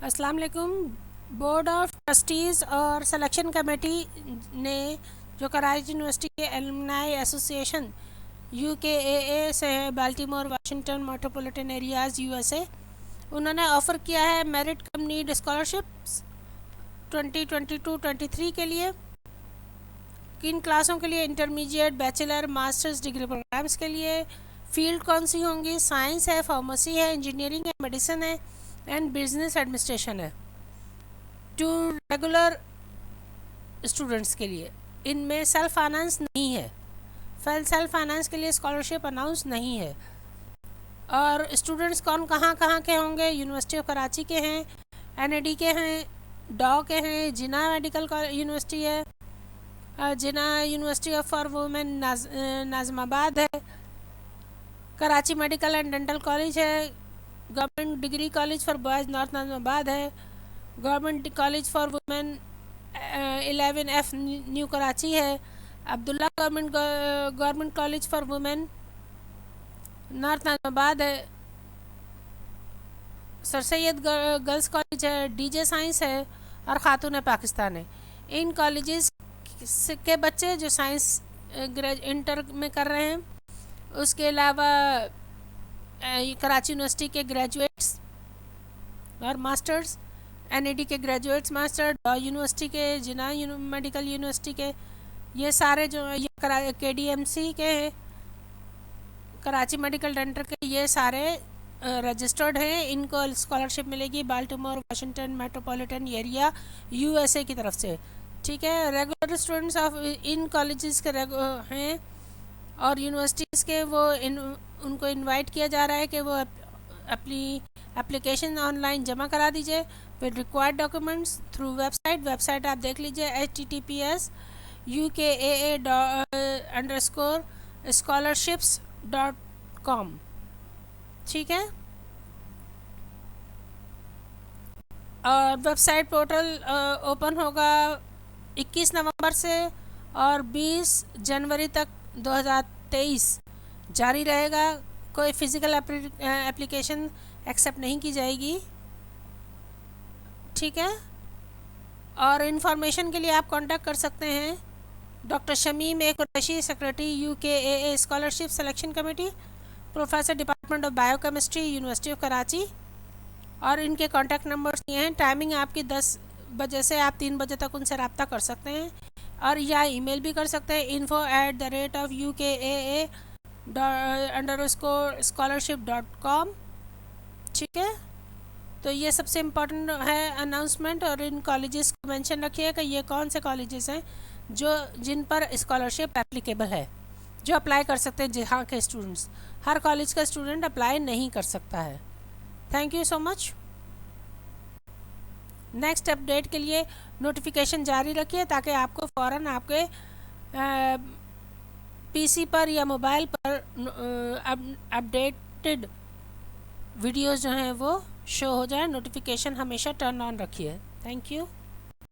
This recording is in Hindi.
अस्सलाम वालेकुम। बोर्ड ऑफ ट्रस्टीज़ और सिलेक्शन कमेटी ने जो कराची यूनिवर्सिटी के एलुमनाई एसोसिएशन UKAA से है, Baltimore Washington metropolitan areas USA, उन्होंने ऑफ़र किया है मेरिट कम नीड स्कॉलरशिप्स 2022-23 के लिए। किन क्लासों के लिए? Intermediate, bachelor, masters degree programmes के लिए। फील्ड कौन सी होंगी? साइंस है, फार्मेसी है, इंजीनियरिंग है, मेडिसिन है एंड बिजनेस एडमिनिस्ट्रेशन है। टू रेगुलर स्टूडेंट्स के लिए इनमें सेल्फ फाइनेंस नहीं है। सेल्फ फाइनेंस के लिए स्कॉलरशिप अनाउंस नहीं है। और स्टूडेंट्स कहाँ कहाँ के होंगे? यूनिवर्सिटी ऑफ कराची के हैं, NAD के हैं, डॉ के हैं, जिना मेडिकल यूनिवर्सिटी है, Jinnah university of for women Nazimabad है, Karachi medical and dental college है, government degree college for boys north Nazimabad है, government college for women 11F new Karachi है, Abdullah government college for women north Nazimabad है, सर सैयद गर्ल्स कॉलेज है, DJ साइंस है और खातून पाकिस्तान है। इन कॉलेजेस के बच्चे जो साइंस इंटर में कर रहे हैं, उसके अलावा कराची यूनिवर्सिटी के ग्रेजुएट्स और मास्टर्स, NAD के ग्रेजुएट्स मास्टर, डॉ यूनिवर्सिटी के, जिना मेडिकल यूनिवर्सिटी के, ये सारे जो ये KDMC के हैं, कराची मेडिकल डेंटल के, ये सारे रजिस्टर्ड हैं। इनको स्कॉलरशिप मिलेगी Baltimore Washington metropolitan area USA की तरफ से। ठीक है, regular students of in colleges के हैं और यूनिवर्सिटीज़ के उनको इनवाइट किया जा रहा है कि वो अपनी एप्लीकेशन ऑनलाइन जमा करा दीजिए with required documents through website आप देख लीजिए https://UKAA_scholarships.com। ठीक है, और वेबसाइट पोर्टल ओपन होगा 21 नवंबर से और 20 जनवरी तक 2023 जारी रहेगा। कोई फ़िज़िकल एप्लीकेशन एक्सेप्ट नहीं की जाएगी। ठीक है, और इन्फॉर्मेशन के लिए आप कांटेक्ट कर सकते हैं doctor Shamim Qureshi, secretary UKAA scholarship selection committee, professor department of biochemistry, university of Karachi. और इनके कांटेक्ट नंबर्स ये हैं। टाइमिंग आपकी 10 बजे से आप 3 बजे तक उनसे रब्ता कर सकते हैं और या ईमेल भी कर सकते हैं info@UKAA_scholarship.com। ठीक है, तो ये सबसे इम्पोर्टेंट है अनाउंसमेंट। और इन कॉलेजेस को मेंशन रखिए कि ये कौन से कॉलेजेस हैं जिन पर स्कॉलरशिप एप्लीकेबल है, जो अप्लाई कर सकते हैं जहाँ के स्टूडेंट्स। हर कॉलेज का स्टूडेंट अप्लाई नहीं कर सकता है। Thank you so much. Next update के लिए नोटिफिकेशन जारी रखिए ताकि आपको फ़ौरन आपके PC पर या मोबाइल पर अपडेटेड वीडियोज़ जो हैं वो शो हो जाए। नोटिफिकेशन हमेशा टर्न ऑन रखिए। Thank you.